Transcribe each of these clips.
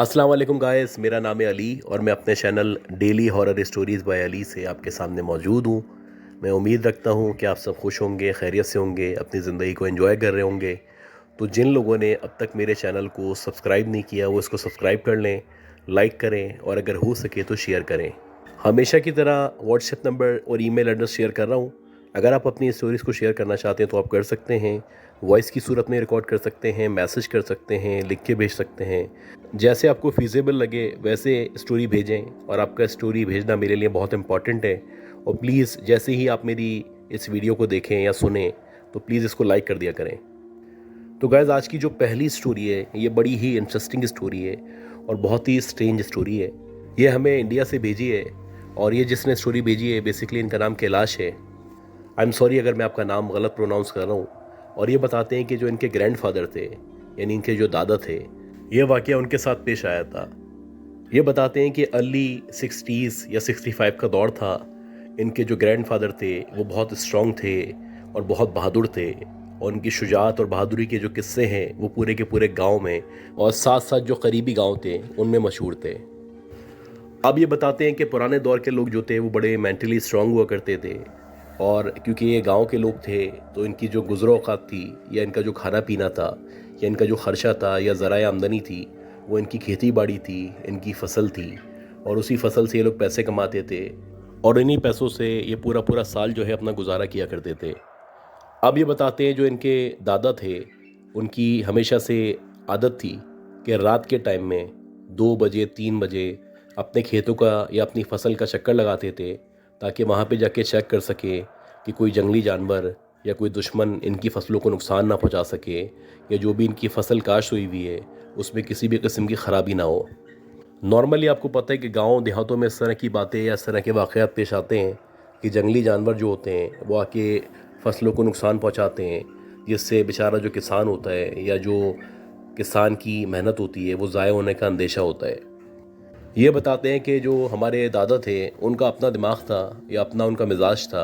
अस्सलाम वालेकुम गाइस, मेरा नाम है अली और मैं अपने channel daily horror stories by Ali से आपके सामने मौजूद हूँ। मैं उम्मीद रखता हूँ कि आप सब खुश होंगे, खैरियत से होंगे, अपनी ज़िंदगी को एंजॉय कर रहे होंगे। तो जिन लोगों ने अब तक मेरे चैनल को सब्सक्राइब नहीं किया वो इसको सब्सक्राइब कर लें, लाइक करें और अगर हो सके तो शेयर करें। हमेशा की तरह व्हाट्सएप नंबर और ईमेल एड्रेस शेयर कर रहा हूँ। अगर आप अपनी स्टोरीज़ को शेयर करना चाहते हैं तो आप कर सकते हैं। वॉइस की सूरत में रिकॉर्ड कर सकते हैं, मैसेज कर सकते हैं, लिख के भेज सकते हैं। जैसे आपको फ़ीज़ेबल लगे वैसे स्टोरी भेजें और आपका स्टोरी भेजना मेरे लिए बहुत इम्पॉर्टेंट है। और प्लीज़ जैसे ही आप मेरी इस वीडियो को देखें या सुने तो प्लीज़ इसको लाइक कर दिया करें। तो गाइज़, आज की जो पहली स्टोरी है ये बड़ी ही इंटरेस्टिंग स्टोरी है और बहुत ही स्ट्रेंज स्टोरी है। ये हमें इंडिया से भेजी है और ये जिसने स्टोरी भेजी है बेसिकली इनका नाम कैलाश है। आई एम सॉरी अगर मैं आपका नाम गलत प्रोनाउंस कर रहा हूँ। और ये बताते हैं कि जो इनके ग्रैंडफादर थे यानी इनके जो दादा थे, ये वाक़या उनके साथ पेश आया था। ये बताते हैं कि अर्ली 60s या 65 का दौर था। इनके जो ग्रैंडफादर थे वो बहुत स्ट्रॉन्ग थे और बहुत बहादुर थे और उनकी शुजाअत और बहादुरी के जो किस्से हैं वो पूरे के पूरे गांव में और साथ साथ जो करीबी गांव थे उनमें मशहूर थे। अब ये बताते हैं कि पुराने दौर के लोग जो थे वो बड़े मेंटली स्ट्रांग हुआ करते थे और क्योंकि ये गांव के लोग थे तो इनकी जो गुज़रो औक़ात थी या इनका जो खाना पीना था या इनका जो ख़र्चा था या ज़राए आमदनी थी वो इनकी खेती बाड़ी थी, इनकी फसल थी और उसी फसल से ये लोग पैसे कमाते थे और इन्हीं पैसों से ये पूरा पूरा साल जो है अपना गुजारा किया करते थे। अब ये बताते हैं जो इनके दादा थे उनकी हमेशा से आदत थी कि रात के टाइम में 2 बजे 3 बजे अपने खेतों का या अपनी फसल का चक्कर लगाते थे ताकि वहाँ पे जाके चेक कर सके कि कोई जंगली जानवर या कोई दुश्मन इनकी फसलों को नुकसान ना पहुँचा सके या जो भी इनकी फसल काश्त हुई हुई है उसमें किसी भी किस्म की ख़राबी ना हो। नॉर्मली आपको पता है कि गांव देहातों में इस तरह की बातें या इस तरह के वाक़यात पेश आते हैं कि जंगली जानवर जो होते हैं वो आके फसलों को नुकसान पहुंचाते हैं, जिससे बेचारा जो किसान होता है या जो किसान की मेहनत होती है वो ज़ाय होने का अंदेशा होता है। ये बताते हैं कि जो हमारे दादा थे उनका अपना दिमाग था या अपना उनका मिजाज था।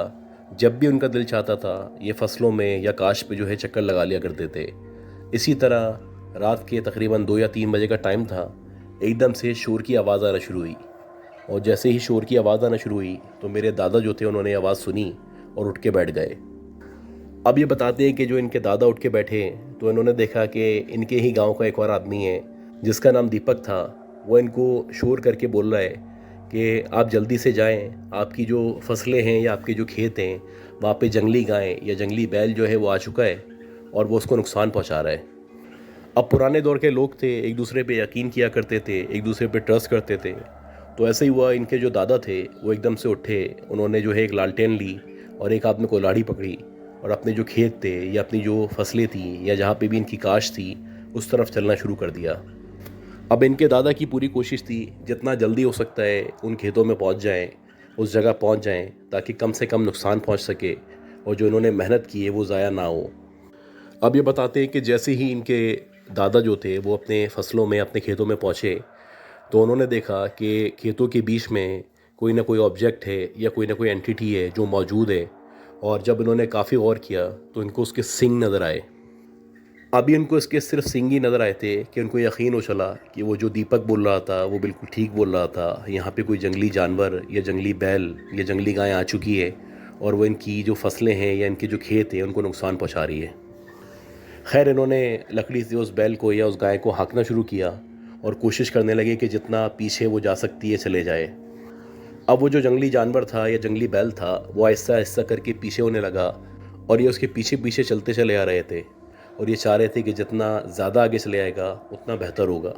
जब भी उनका दिल चाहता था ये फसलों में या काश पे जो है चक्कर लगा लिया करते थे। इसी तरह रात के तकरीबन 2 या 3 बजे का टाइम था, एकदम से शोर की आवाज़ आना शुरू हुई और जैसे ही शोर की आवाज़ आना शुरू हुई तो मेरे दादा जो थे उन्होंने आवाज़ सुनी और उठ के बैठ गए। अब ये बताते हैं कि जो इनके दादा उठ के बैठे तो इन्होंने देखा कि इनके ही गांव का एक और आदमी है जिसका नाम दीपक था। वो इनको शोर करके बोल रहा है कि आप जल्दी से जाएं, आपकी जो फसलें हैं या आपके जो खेत हैं वहाँ पे जंगली गाय या जंगली बैल जो है वो आ चुका है और वो उसको नुकसान पहुँचा रहा है। अब पुराने दौर के लोग थे, एक दूसरे पे यकीन किया करते थे, एक दूसरे पे ट्रस्ट करते थे। तो ऐसे ही हुआ, इनके जो दादा थे वो एकदम से उठे, उन्होंने जो है एक लालटेन ली और एक हाथ में कुल्हाड़ी पकड़ी और अपने जो खेत थे या अपनी जो फसलें थी या जहाँ पे भी इनकी काश थी उस तरफ चलना शुरू कर दिया। अब इनके दादा की पूरी कोशिश थी जितना जल्दी हो सकता है उन खेतों में पहुँच जाएँ, उस जगह पहुँच जाएँ ताकि कम से कम नुकसान पहुँच सके और जो इन्होंने मेहनत की है वो ज़ाया ना हो। अब ये बताते हैं कि जैसे ही इनके दादा जो थे वो अपने फसलों में अपने खेतों में पहुँचे तो उन्होंने देखा कि खेतों के बीच में कोई ना कोई ऑब्जेक्ट है या कोई ना कोई एंटिटी है जो मौजूद है। और जब इन्होंने काफ़ी गौर किया तो इनको उसके सींग नज़र आए। अभी उनको इसके सिर्फ सींग ही नज़र आए थे कि उनको यकीन हो चला कि वो जो दीपक बोल रहा था वो बिल्कुल ठीक बोल रहा था। यहाँ पे कोई जंगली जानवर या जंगली बैल या जंगली गाय आ चुकी है और वो इनकी जो फसलें हैं या इनके जो खेत हैं उनको नुकसान पहुँचा रही है। खैर, इन्होंने लकड़ी से उस बैल को या उस गाय को हाँकना शुरू किया और कोशिश करने लगे कि जितना पीछे वो जा सकती है चले जाए। अब वो जो जंगली जानवर था या जंगली बैल था वो आहिस्ता आहिस्ता करके पीछे होने लगा और ये उसके पीछे पीछे चलते चले आ रहे थे और ये चाह रहे थे कि जितना ज़्यादा आगे चले आएगा उतना बेहतर होगा।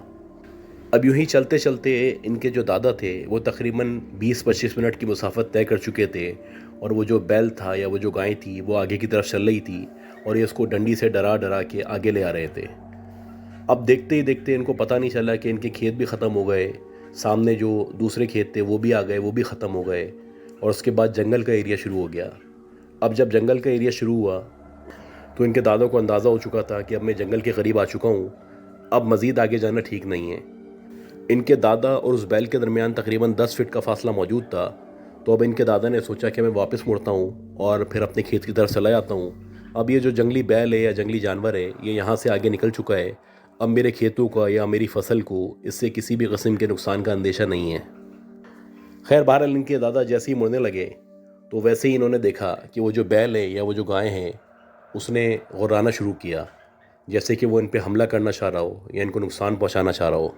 अब यूं ही चलते चलते इनके जो दादा थे वो तकरीबन 20-25 मिनट की मुसाफत तय कर चुके थे और वो जो बैल था या वो जो गाय थी वो आगे की तरफ चल रही थी और ये उसको डंडी से डरा डरा के आगे ले आ रहे थे। अब देखते ही देखते इनको पता नहीं चला कि इनके खेत भी ख़त्म हो गए, सामने जो दूसरे खेत थे वो भी आ गए, वो भी ख़त्म हो गए और उसके बाद जंगल का एरिया शुरू हो गया। अब जब जंगल का एरिया शुरू हुआ तो इनके दादों को अंदाज़ा हो चुका था कि अब मैं जंगल के करीब आ चुका हूँ, अब मज़ीद आगे जाना ठीक नहीं है। इनके दादा और उस बैल के दरमियान तकरीबन 10 फीट का फासला मौजूद था। तो अब इनके दादा ने सोचा कि मैं वापस मुड़ता हूँ और फिर अपने खेत की तरफ चला जाता हूँ। अब ये जो जंगली बैल है या जंगली जानवर है ये यहाँ से आगे निकल चुका है, अब मेरे खेतों का या मेरी फसल को इससे किसी भी किस्म के नुकसान का अंदेशा नहीं है। खैर बहरहाल इनके दादा जैसे ही मुड़ने लगे तो वैसे ही इन्होंने देखा कि वो जो बैल है या वो जो गाय हैं उसने गुर्राना शुरू किया, जैसे कि वो इन पे हमला करना चाह रहा हो या इनको नुकसान पहुंचाना चाह रहा हो।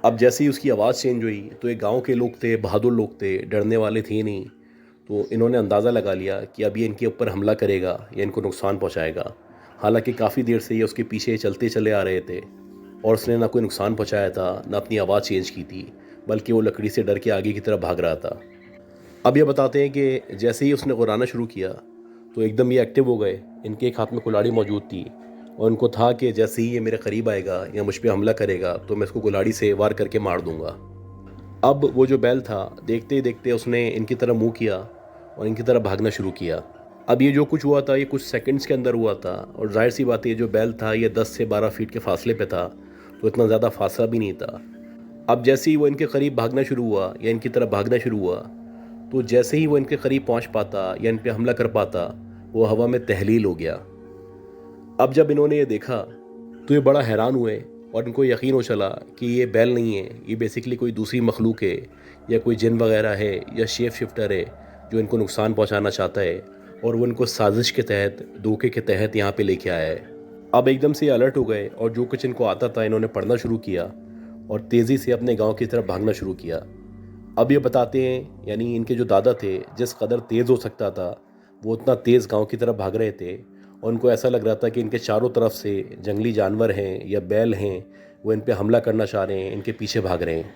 अब जैसे ही उसकी आवाज़ चेंज हुई तो एक गांव के लोग थे, बहादुर लोग थे, डरने वाले थे नहीं। तो इन्होंने अंदाज़ा लगा लिया कि अब ये इनके ऊपर हमला करेगा या इनको नुकसान पहुंचाएगा। हालांकि काफ़ी देर से ये उसके पीछे चलते चले आ रहे थे और उसने ना कोई नुकसान पहुंचाया था, ना अपनी आवाज़ चेंज की थी, बल्कि वो लकड़ी से डर के आगे की तरफ भाग रहा था। अब ये बताते हैं कि जैसे ही उसने गुर्राना शुरू किया तो एकदम ये एक्टिव हो गए। इनके एक हाथ में कुल्हाड़ी मौजूद थी और इनको था कि जैसे ही ये मेरे करीब आएगा या मुझ पर हमला करेगा तो मैं इसको कुल्हाड़ी से वार करके मार दूंगा। अब वो जो बैल था देखते ही देखते उसने इनकी तरफ मुंह किया और इनकी तरफ भागना शुरू किया। अब ये जो कुछ हुआ था ये कुछ सेकंड्स के अंदर हुआ था और जाहिर सी बात है ये जो बैल था ये 10 से 12 फीट के फासले पे था, तो इतना ज़्यादा फासला भी नहीं था। अब जैसे ही वो इनके करीब भागना शुरू हुआ या इनकी तरफ भागना शुरू हुआ तो जैसे ही वो इनके करीब पहुंच पाता या इन पे हमला कर पाता वो हवा में तहलील हो गया। अब जब इन्होंने ये देखा तो ये बड़ा हैरान हुए और इनको यकीन हो चला कि ये बैल नहीं है, ये बेसिकली कोई दूसरी मखलूक है या कोई जिन वगैरह है या शेप शिफ्टर है जो इनको नुकसान पहुंचाना चाहता है और वो इनको साजिश के तहत, धोखे के तहत यहाँ पे लेके आया है। अब एकदम से अलर्ट हो गए और जो कुछ इनको आता था इन्होंने पढ़ना शुरू किया और तेज़ी से अपने गांव की तरफ भागना शुरू किया। अब ये बताते हैं यानी इनके जो दादा थे जिस कदर तेज़ हो सकता था वो उतना तेज़ गांव की तरफ भाग रहे थे और उनको ऐसा लग रहा था कि इनके चारों तरफ से जंगली जानवर हैं या बैल हैं, वो इन पे हमला करना चाह रहे हैं, इनके पीछे भाग रहे हैं।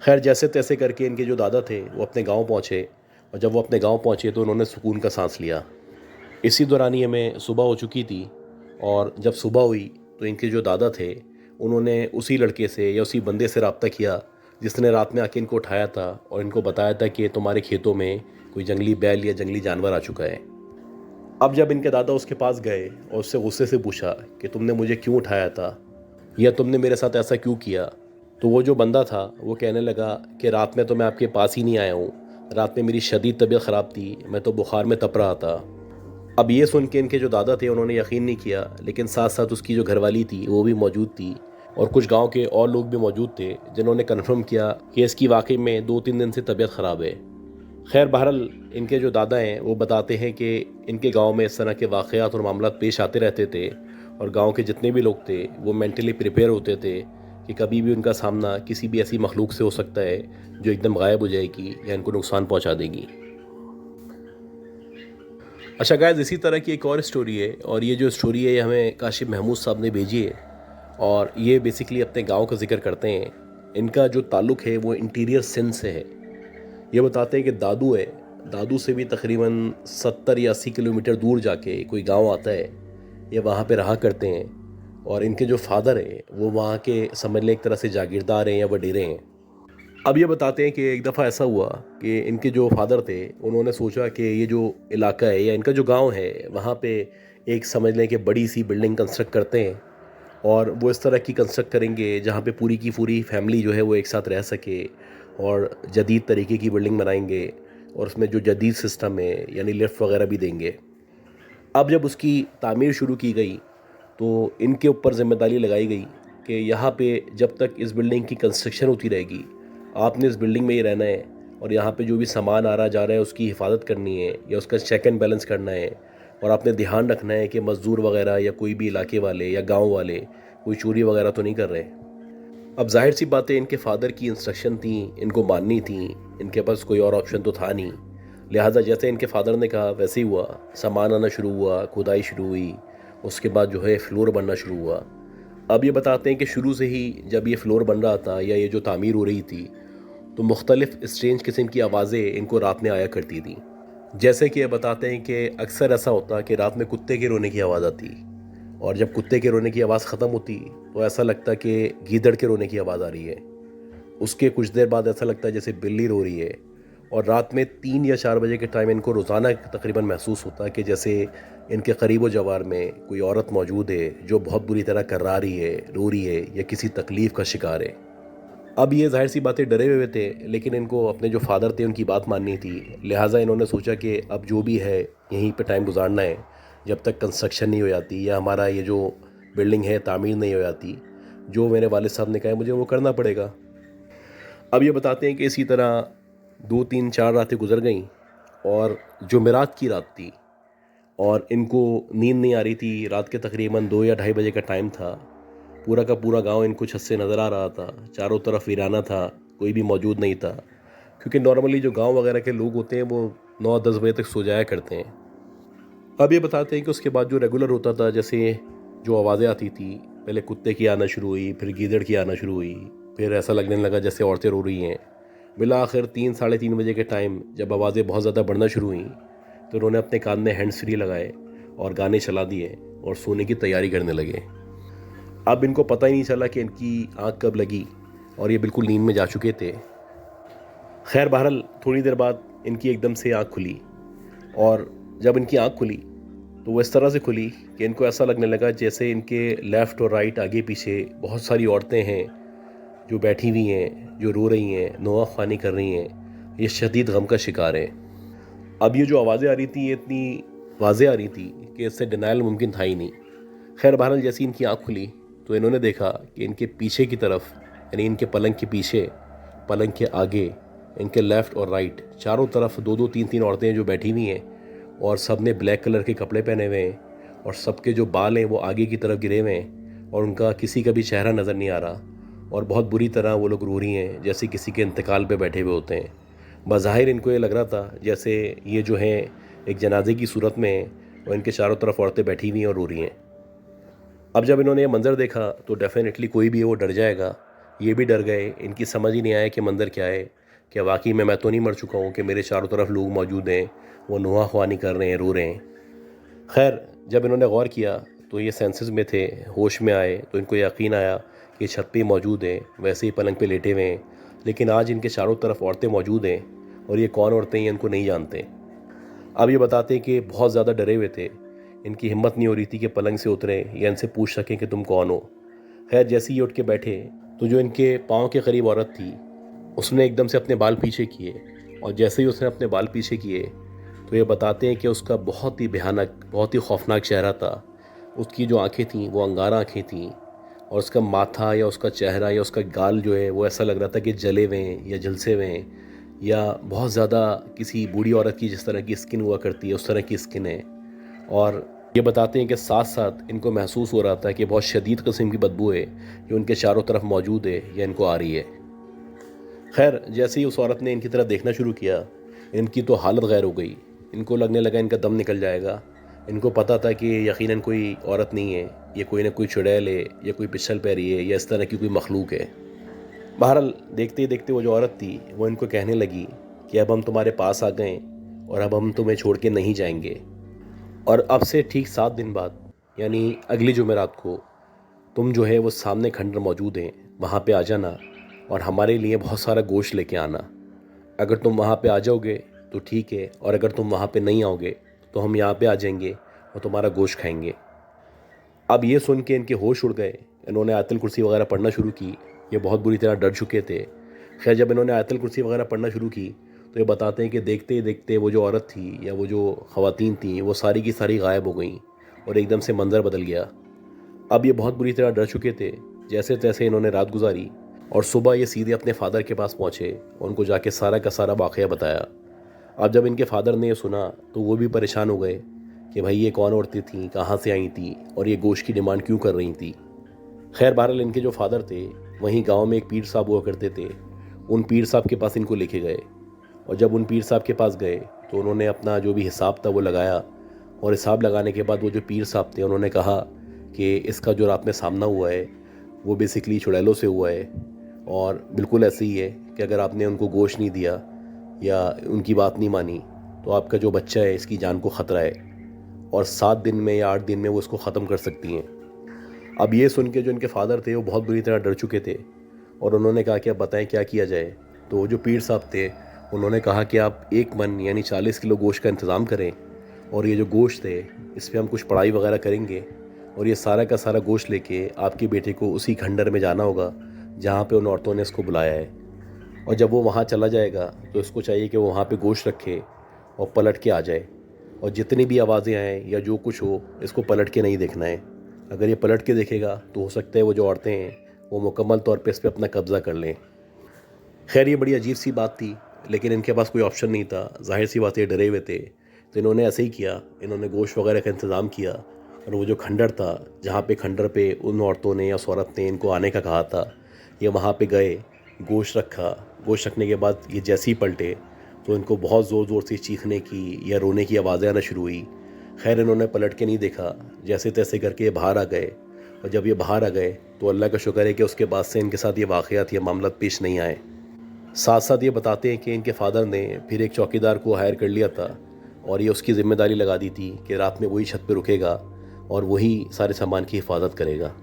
खैर जैसे तैसे करके इनके जो दादा थे वो अपने गांव पहुंचे और जब वो अपने गांव पहुंचे तो उन्होंने सुकून का सांस लिया। इसी दौरानिए में सुबह हो चुकी थी और जब सुबह हुई तो इनके जो दादा थे उन्होंने उसी लड़के से या उसी बंदे से रब्ता किया जिसने रात में आके इनको उठाया था और इनको बताया था कि तुम्हारे खेतों में कोई जंगली बैल या जंगली जानवर आ चुका है। अब जब इनके दादा उसके पास गए और उससे गुस्से से पूछा कि तुमने मुझे क्यों उठाया था या तुमने मेरे साथ ऐसा क्यों किया, तो वो जो बंदा था वो कहने लगा कि रात में तो मैं आपके पास ही नहीं आया हूँ, रात में मेरी शदीद तबीयत ख़राब थी, मैं तो बुखार में तप रहा था। अब ये सुन के इनके जो दादा थे उन्होंने यकीन नहीं किया, लेकिन साथ साथ उसकी जो घरवाली थी वो भी मौजूद थी और कुछ गांव के और लोग भी मौजूद थे जिन्होंने कन्फर्म किया कि इसकी वाकई में 2-3 दिन से तबीयत ख़राब है। खैर बहरहाल इनके जो दादा हैं वो बताते हैं कि इनके गांव में इस तरह के वाक़यात और मामला पेश आते रहते थे और गांव के जितने भी लोग थे वो मेंटली प्रिपेयर होते थे कि कभी भी उनका सामना किसी भी ऐसी मखलूक से हो सकता है जो एकदम गायब हो जाएगी या इनको नुकसान पहुंचा देगी। अच्छा गाइस, इसी तरह की एक और स्टोरी है और ये जो स्टोरी है ये हमें काशिफ महमूद साहब ने भेजी है और ये बेसिकली अपने गांव का जिक्र करते हैं। इनका जो ताल्लुक़ है वो इंटीरियर सिंध से है। ये बताते हैं कि दादू है, दादू से भी तकरीबन 70 या 80 किलोमीटर दूर जाके कोई गांव आता है, ये वहाँ पे रहा करते हैं और इनके जो फादर हैं वो वहाँ के समझ लें एक तरह से जागीरदार हैं या वडेरे हैं। अब ये बताते हैं कि एक दफ़ा ऐसा हुआ कि इनके जो फादर थे उन्होंने सोचा कि ये जो इलाका है या इनका जो गांव है वहाँ पे एक समझ लें कि बड़ी सी बिल्डिंग कंस्ट्रक्ट करते हैं और वो इस तरह की कंस्ट्रक्ट करेंगे जहाँ पे पूरी की पूरी फैमिली जो है वो एक साथ रह सके और जदीद तरीके की बिल्डिंग बनाएंगे और उसमें जो जदीद सिस्टम है यानी लिफ्ट वगैरह भी देंगे। अब जब उसकी तामीर शुरू की गई तो इनके ऊपर ज़िम्मेदारी लगाई गई कि यहाँ पे जब तक इस बिल्डिंग की कंस्ट्रक्शन होती रहेगी आपने इस बिल्डिंग में ही रहना है और यहाँ पे जो भी सामान आ रहा जा रहा है उसकी हिफाजत करनी है या उसका चेक एंड बैलेंस करना है और आपने ध्यान रखना है कि मज़दूर वगैरह या कोई भी इलाके वाले या गांव वाले कोई चोरी वगैरह तो नहीं कर रहे। अब जाहिर सी बातें इनके फादर की इंस्ट्रक्शन थी, इनको माननी थी, इनके पास कोई और ऑप्शन तो था नहीं। लिहाजा जैसे इनके फादर ने कहा वैसे ही हुआ, सामान आना शुरू हुआ, खुदाई शुरू हुई, उसके बाद जो है फ्लोर बनना शुरू हुआ। अब ये बताते हैं कि शुरू से ही जब ये फ्लोर बन रहा था या ये जो तामीर हो रही थी तो मुख्तलिफ़ स्ट्रेंज किस्म की आवाज़ें इनको रात में आया करती थी। जैसे कि ये बताते हैं कि अक्सर ऐसा होता कि रात में कुत्ते के रोने की आवाज़ आती और जब कुत्ते के रोने की आवाज़ ख़त्म होती तो ऐसा लगता कि गीदड़ के रोने की आवाज़ आ रही है। उसके कुछ देर बाद ऐसा लगता है जैसे बिल्ली रो रही है और रात में 3 या 4 बजे के टाइम इनको रोज़ाना तकरीबन महसूस होता है कि जैसे इनके करीब व जवार में कोई औरत मौजूद है जो बहुत बुरी तरह कर्रा रही है, रो रही है या किसी तकलीफ़ का शिकार है। अब ये जाहिर सी बातें डरे हुए थे लेकिन इनको अपने जो फादर थे उनकी बात माननी थी। लिहाजा इन्होंने सोचा कि अब जो भी है यहीं पे टाइम गुजारना है जब तक कंस्ट्रक्शन नहीं हो जाती या हमारा ये जो बिल्डिंग है तामीर नहीं हो जाती। जो मेरे वालिद साहब ने कहा है मुझे वो करना पड़ेगा। अब ये बताते हैं कि इसी तरह 2 3 4 रातें गुजर गईं और जुमेरात की रात थी और इनको नींद नहीं आ रही थी। रात के तकरीबन 2 या 2:30 बजे का टाइम था। पूरा का पूरा गांव इनको छत से नज़र आ रहा था। चारों तरफ वीराना था, कोई भी मौजूद नहीं था, क्योंकि नॉर्मली जो गांव वगैरह के लोग होते हैं वो 9 10 बजे तक सो जाया करते हैं। अब ये बताते हैं कि उसके बाद जो रेगुलर होता था, जैसे जो आवाज़ें आती थी, पहले कुत्ते की आना शुरू हुई, फिर गीदड़ की आना शुरू हुई, फिर ऐसा लगने लगा जैसे औरतें रो रही हैं। बिला आखिर 3 साढ़े 3 बजे के टाइम जब आवाज़ें बहुत ज़्यादा बढ़ना शुरू हुई तो उन्होंने अपने कान में हैंड्स फ्री लगाए और गाने चला दिए और सोने की तैयारी करने लगे। अब इनको पता ही नहीं चला कि इनकी आँख कब लगी और ये बिल्कुल नींद में जा चुके थे। खैर बहरहाल थोड़ी देर बाद इनकी एकदम से आँख खुली और जब इनकी आँख खुली तो वो इस तरह से खुली कि इनको ऐसा लगने लगा जैसे इनके लेफ़्ट और राइट आगे पीछे बहुत सारी औरतें हैं जो बैठी हुई हैं, जो रो रही हैं, नोआ ख़्वानी कर रही हैं। ये शदीद गम का शिकार है। अब ये जो आवाज़ें आ रही थी ये इतनी वाज़े आ रही थी कि इससे डिनायल मुमकिन था ही नहीं। खैर बहरहाल जैसी इनकी आँख खुली तो इन्होंने देखा कि इनके पीछे की तरफ, यानी इनके पलंग के पीछे, पलंग के आगे, इनके लेफ़्ट और राइट चारों तरफ 2 2 3 3 औरतें जो बैठी हुई हैं और सब ने ब्लैक कलर के कपड़े पहने हुए हैं और सबके जो बाल हैं वो आगे की तरफ गिरे हुए हैं और उनका किसी का भी चेहरा नज़र नहीं आ रहा और बहुत बुरी तरह वो लोग रो रही हैं जैसे किसी के इंतकाल पे बैठे हुए होते हैं। बज़ाहिर इनको ये लग रहा था जैसे ये जो हैं एक जनाजे की सूरत में हैं और इनके चारों तरफ औरतें बैठी हुई हैं और रो रही हैं। अब जब इन्होंने ये मंज़र देखा तो डेफ़िनेटली कोई भी है वो डर जाएगा। ये भी डर गए, इनकी समझ ही नहीं आया कि मंज़र क्या है। क्या वाकई में मैं तो नहीं मर चुका हूँ कि मेरे चारों तरफ लोग मौजूद हैं, वो नुहा ख्वानी कर रहे हैं, रो रहे हैं। खैर जब इन्होंने गौर किया तो ये सेंसेस में थे, होश में आए तो इनको यकीन आया कि छत पे मौजूद हैं, वैसे ही पलंग पे लेटे हुए हैं, लेकिन आज इनके चारों तरफ औरतें मौजूद हैं और ये कौन औरतें हैं इनको नहीं जानते। अब ये बताते हैं कि बहुत ज़्यादा डरे हुए थे, इनकी हिम्मत नहीं हो रही थी कि पलंग से उतरें या इनसे पूछ सकें कि तुम कौन हो। खैर जैसे ही उठ के बैठे तो जो इनके पाँव के करीब औरत थी उसने एकदम से अपने बाल पीछे किए और जैसे ही उसने अपने बाल पीछे किए तो ये बताते हैं कि उसका बहुत ही भयानक, बहुत ही खौफनाक चेहरा था। उसकी जो आंखें थीं वो अंगारा आंखें थीं और उसका माथा या उसका चेहरा या उसका गाल जो है वो ऐसा लग रहा था कि जले हुए हैं या झुलसे हुए हैं या बहुत ज़्यादा किसी बूढ़ी औरत की जिस तरह की स्किन हुआ करती है उस तरह की स्किन है। और ये बताते हैं कि साथ साथ इनको महसूस हो रहा था कि बहुत शदीद किस्म की बदबू है जो उनके चारों तरफ मौजूद है या इनको आ रही है। खैर जैसे ही उस औरत ने इनकी तरफ देखना शुरू किया इनकी तो हालत गैर हो गई। इनको लगने लगा इनका दम निकल जाएगा। इनको पता था कि यकीनन कोई औरत नहीं है, ये कोई ना कोई चुड़ैल है या कोई पिछल पैरी है या इस तरह की कोई मखलूक है। बहरहाल देखते ही देखते वो जो औरत थी वो इनको कहने लगी कि अब हम तुम्हारे पास आ गए और अब हम तुम्हें छोड़ के नहीं जाएंगे और अब से ठीक 7 दिन बाद यानी अगली जुमेरात को तुम जो है वो सामने खंडर मौजूद हैं, वहाँ पे आ जाना और हमारे लिए बहुत सारा गोश्त लेके आना। अगर तुम वहाँ पे आ जाओगे तो ठीक है और अगर तुम वहाँ पे नहीं आओगे तो हम यहाँ पे आ जाएंगे और तुम्हारा गोश्त खाएंगे। अब ये सुन के इनके होश उड़ गए। इन्होंने आयतुल कुर्सी वगैरह पढ़ना शुरू की। ये बहुत बुरी तरह डर चुके थे। खैर जब इन्होंने आयतुल कुर्सी वगैरह पढ़ना शुरू की तो ये बताते हैं कि देखते ही देखते वो जो औरत थी या वो जो ख़वातीन थी वो सारी की सारी गायब हो गई और एकदम से मंज़र बदल गया। अब ये बहुत बुरी तरह डर चुके थे। जैसे तैसे इन्होंने रात गुजारी और सुबह ये सीधे अपने फ़ादर के पास पहुँचे और उनको जाके सारा का सारा वाक़या बताया। अब जब इनके फ़ादर ने ये सुना तो वो भी परेशान हो गए कि भाई ये कौन औरतें थीं, कहाँ से आई थी और ये गोश्त की डिमांड क्यों कर रही थी। खैर बहरहाल इनके जो फ़ादर थे वहीं गांव में एक पीर साहब हुआ करते थे। उन पीर साहब के पास इनको लेके गए और जब उन पीर साहब के पास गए तो उन्होंने अपना जो भी हिसाब था वो लगाया और हिसाब लगाने के बाद वो जो पीर साहब थे उन्होंने कहा कि इसका जो रात में सामना हुआ है वो बेसिकली चुड़ैलों से हुआ है और बिल्कुल ऐसे ही है कि अगर आपने उनको गोश्त नहीं दिया या उनकी बात नहीं मानी तो आपका जो बच्चा है इसकी जान को ख़तरा है और 7 दिन में या 8 दिन में वो इसको ख़त्म कर सकती हैं। अब ये सुन के जो इनके फ़ादर थे वो बहुत बुरी तरह डर चुके थे और उन्होंने कहा कि अब बताएं क्या किया जाए। तो जो पीर साहब थे उन्होंने कहा कि आप 1 मन यानी 40 किलो गोश्त का इंतज़ाम करें और ये जो गोश्त है इस पर हम कुछ पढ़ाई वगैरह करेंगे और ये सारा का सारा गोश्त लेके आपके बेटे को उसी खंडर में जाना होगा जहाँ पे उन औरतों ने इसको बुलाया है। और जब वो वहाँ चला जाएगा तो इसको चाहिए कि वो वहाँ पे गोश्त रखे और पलट के आ जाए और जितनी भी आवाज़ें आएँ या जो कुछ हो इसको पलट के नहीं देखना है। अगर ये पलट के देखेगा तो हो सकता है वो जो औरतें हैं वो मुकम्मल तौर पे इस पर अपना कब्ज़ा कर लें। खैर ये बड़ी अजीब सी बात थी, लेकिन इनके पास कोई ऑप्शन नहीं था। ज़ाहिर सी बात, ये डरे हुए थे, तो इन्होंने ऐसे ही किया। इन्होंने गोश्त वगैरह का इंतज़ाम किया और वो जो खंडर था, जहाँ पे खंडर पे उन औरतों ने या उस औरत ने इनको आने का कहा था, ये वहाँ पे गए, गोश्त रखा। गोश्त रखने के बाद ये जैसे ही पलटे तो इनको बहुत ज़ोर ज़ोर से चीखने की या रोने की आवाज़ें आना शुरू हुई। खैर इन्होंने पलट के नहीं देखा, जैसे तैसे करके ये बाहर आ गए। और जब ये बाहर आ गए तो अल्लाह का शुक्र है कि उसके बाद से इनके साथ ये वाक़यात या मामला पेश नहीं आए। साथ साथ ये बताते हैं कि इनके फ़ादर ने फिर एक चौकीदार को हायर कर लिया था और ये उसकी ज़िम्मेदारी लगा दी थी कि रात में वही छत पे रुकेगा और वही सारे सामान की हिफाजत करेगा।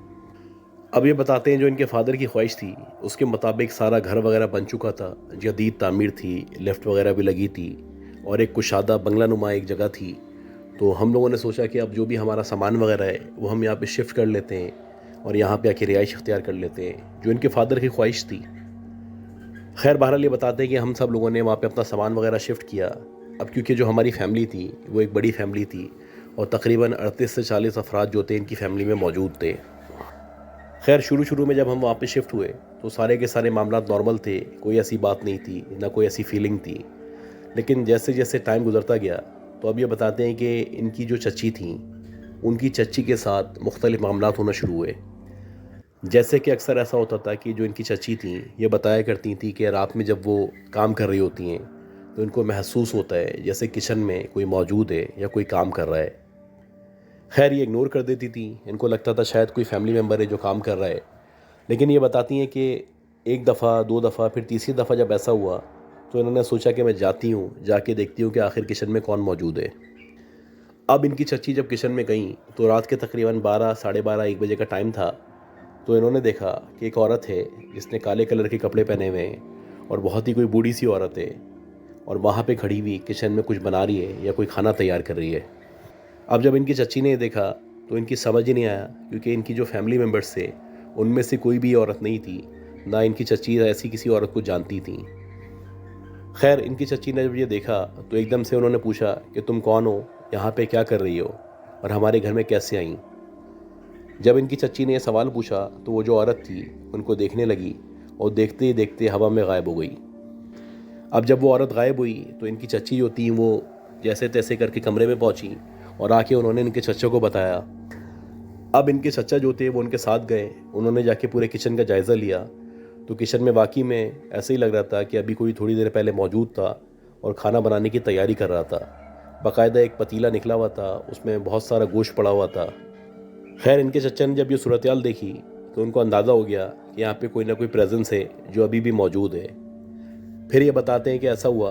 अब ये बताते हैं जो इनके फ़ादर की ख्वाहिश थी उसके मुताबिक सारा घर वगैरह बन चुका था, जदीद तामीर थी, लिफ्ट वगैरह भी लगी थी और एक कुशादा बंगला नुमा एक जगह थी। तो हम लोगों ने सोचा कि अब जो भी हमारा सामान वगैरह है वो हम यहाँ पे शिफ्ट कर लेते हैं और यहाँ पे आके रिहाइश इख्तियार कर लेते हैं, जो इनके फ़ादर की ख्वाहिश थी। खैर बहरहाल ये बताते हैं कि हम सब लोगों ने वहाँ पे अपना सामान वगैरह शिफ्ट किया। अब क्योंकि जो हमारी फ़ैमिली थी वो एक बड़ी फ़ैमिली थी और तकरीबन 38 से 40 अफराद जो थे इनकी फ़ैमिली में मौजूद थे। खैर शुरू में जब हम वहाँ पे शिफ्ट हुए तो सारे के सारे मामला नॉर्मल थे, कोई ऐसी बात नहीं थी, ना कोई ऐसी फीलिंग थी। लेकिन जैसे जैसे टाइम गुजरता गया तो अब ये बताते हैं कि इनकी जो चच्ची थी, उनकी चच्ची के साथ मुख्तलिफ मामला होना शुरू हुए। जैसे कि अक्सर ऐसा होता था कि जो इनकी चच्ची थी ये बताया करती थी कि रात में जब वो काम कर रही होती हैं तो इनको महसूस होता है जैसे किचन में कोई मौजूद है या कोई काम कर रहा है। खैर ये इग्नोर कर देती थी, इनको लगता था शायद कोई फैमिली मेम्बर है जो काम कर रहा है। लेकिन ये बताती हैं कि एक दफ़ा, दो दफ़ा, फिर तीसरी दफ़ा जब ऐसा हुआ तो इन्होंने सोचा कि मैं जाती हूँ, जाके देखती हूँ कि आखिर किचन में कौन मौजूद है। अब इनकी चच्ची जब किचन में गई तो रात के तकरीबन 12, साढ़े 12, 1 बजे का टाइम था। तो इन्होंने देखा कि एक औरत है जिसने काले कलर के कपड़े पहने हुए हैं और बहुत ही कोई बूढ़ी सी औरत है और वहाँ पे खड़ी हुई किचन में कुछ बना रही है या कोई खाना तैयार कर रही है। अब जब इनकी चच्ची ने देखा तो इनकी समझ ही नहीं आया, क्योंकि इनकी जो फैमिली मेम्बर्स थे उनमें से कोई भी औरत नहीं थी, ना इनकी चच्ची ऐसी किसी औरत को जानती थी। खैर इनकी चच्ची ने जब ये देखा तो एकदम से उन्होंने पूछा कि तुम कौन हो, यहाँ पे क्या कर रही हो और हमारे घर में कैसे आई। जब इनकी चच्ची ने यह सवाल पूछा तो वो जो औरत थी उनको देखने लगी और देखते ही देखते हवा में गायब हो गई। अब जब वो औरत गायब हुई तो इनकी चच्ची जो थी वो जैसे तैसे करके कमरे में पहुंची और आके उन्होंने इनके चच्चा को बताया। अब इनके चच्चा जो थे वो उनके साथ गए, उन्होंने जाके पूरे किचन का जायज़ा लिया तो किचन में वाकई में ऐसे ही लग रहा था कि अभी कोई थोड़ी देर पहले मौजूद था और खाना बनाने की तैयारी कर रहा था। बाकायदा एक पतीला निकला हुआ था, उसमें बहुत सारा गोश्त पड़ा हुआ था। खैर इनके चच्चा ने जब ये सूरत-ए-हाल देखी तो उनको अंदाज़ा हो गया कि यहाँ पे कोई ना कोई प्रेजेंस है जो अभी भी मौजूद है। फिर ये बताते हैं कि ऐसा हुआ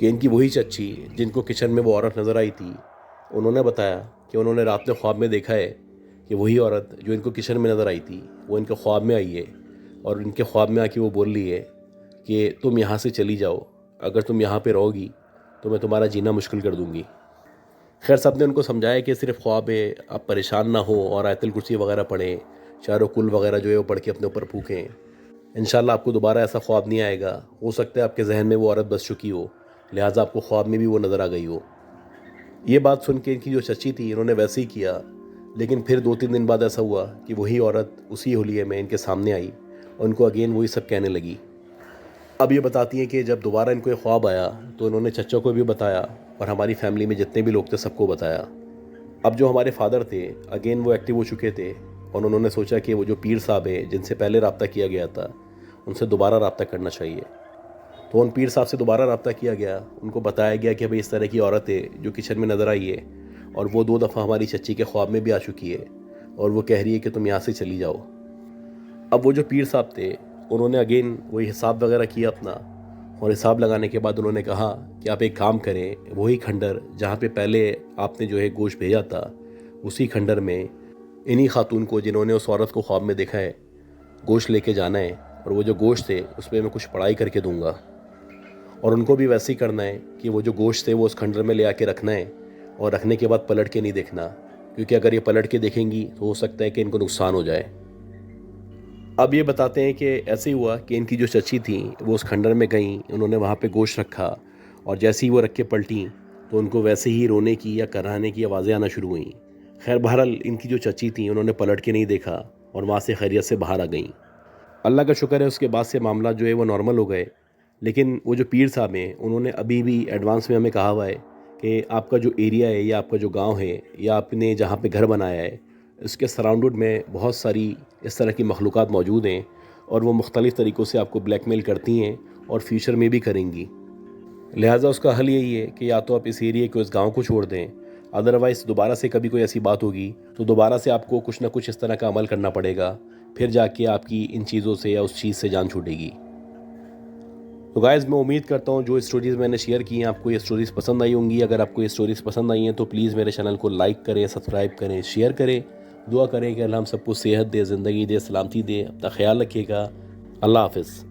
कि इनकी वही चच्ची जिनको किचन में वो औरत नज़र आई थी, उन्होंने बताया कि उन्होंने रात में ख्वाब में देखा है कि वही औरत जो इनको किचन में नज़र आई थी वो इनके ख्वाब में आई है और इनके ख्वाब में आके वो बोल रही है कि तुम यहाँ से चली जाओ, अगर तुम यहाँ पे रहोगी तो मैं तुम्हारा जीना मुश्किल कर दूँगी। खैर सब ने उनको समझाया कि सिर्फ ख्वाब है, आप परेशान ना हो और आयतुल कुर्सी वगैरह पढ़ें, चारों कुल वगैरह जो है वो पढ़ के अपने ऊपर फूकें। इंशाल्लाह आपको दोबारा ऐसा ख्वाब नहीं आएगा। हो सकता है आपके जहन में वो औरत बस चुकी हो, लिहाजा आपको ख्वाब में भी वो नज़र आ गई हो। ये बात सुन के इनकी जो चच्ची थी इन्होंने वैसे ही किया, लेकिन फिर 2-3 दिन बाद ऐसा हुआ कि वही औरत उसी होलिये में इनके सामने आई और उनको अगेन वही सब कहने लगी। अब ये बताती हैं कि जब दोबारा इनको ये ख्वाब आया तो इन्होंने चच्चा को भी बताया और हमारी फैमिली में जितने भी लोग थे सबको बताया। अब जो हमारे फादर थे अगेन वो एक्टिव हो चुके थे और उन्होंने सोचा कि वो जो पीर साहब है जिनसे पहले रब्ता किया गया था उनसे दोबारा रब्ता करना चाहिए। तो उन पीर साहब से दोबारा रब्ता किया गया, उनको बताया गया कि भाई इस तरह की औरत है जो किचन में नज़र आई है और वो 2 दफ़ा हमारी चच्ची के ख्वाब में भी आ चुकी है और वो कह रही है कि तुम यहाँ से चली जाओ। अब वो जो पीर साहब थे उन्होंने अगेन वही हिसाब वगैरह किया अपना और हिसाब लगाने के बाद उन्होंने कहा कि आप एक काम करें, वही खंडर जहाँ पे पहले आपने जो है गोश्त भेजा था उसी खंडर में इन्हीं खातून को जिन्होंने उस औरत को ख्वाब में देखा है गोश्त लेके जाना है और वो जो गोश्त है उसमें मैं कुछ पढ़ाई करके दूंगा और उनको भी वैसे ही करना है कि वो जो गोश्त है वो उस खंडर में ले आके रखना है और रखने के बाद पलट के नहीं देखना, क्योंकि अगर ये पलट के देखेंगी तो हो सकता है कि इनको नुकसान हो जाए। अब ये बताते हैं कि ऐसे ही हुआ कि इनकी जो चच्ची थी वो उस खंडर में गई, उन्होंने वहाँ पे गोश्त रखा और जैसे ही वो रख के पलटी तो उनको वैसे ही रोने की या कराहने की आवाज़ें आना शुरू हुई। खैर बहरहाल इनकी जो चची थी उन्होंने पलट के नहीं देखा और वहाँ से खैरियत से बाहर आ गई। अल्लाह का शुक्र है उसके बाद से मामला जो है वो नॉर्मल हो गए। लेकिन वो जो पीर साहब हैं उन्होंने अभी भी एडवांस में हमें कहा हुआ है कि आपका जो एरिया है या आपका जो गांव है या आपने जहाँ पे घर बनाया है उसके सराउंडेड में बहुत सारी इस तरह की मखलूक़ात मौजूद हैं और वो मुख्तलिफ़ तरीक़ों से आपको ब्लैकमेल करती हैं और फ्यूचर में भी करेंगी। लिहाजा उसका हल यही है कि या तो आप इस एरिया को, इस गांव को छोड़ दें, अदरवाइज़ दोबारा से कभी कोई ऐसी बात होगी तो दोबारा से आपको कुछ ना कुछ इस तरह का अमल करना पड़ेगा, फिर जाके आपकी इन चीज़ों से या उस चीज़ से जान छूटेगी। तो गाइज़ मैं उम्मीद करता हूँ जो स्टोरीज़ मैंने शेयर की हैं आपको ये स्टोरीज़ पसंद आई होंगी। अगर आपको ये स्टोरीज़ पसंद आई हैं तो प्लीज़ मेरे चैनल को लाइक करें, सब्सक्राइब करें, शेयर करें। दुआ करें कि अल्लाह हम सबको सेहत दे, ज़िंदगी दे, सलामती दे। अपना ख्याल रखिएगा। अल्लाह हाफ़िज़।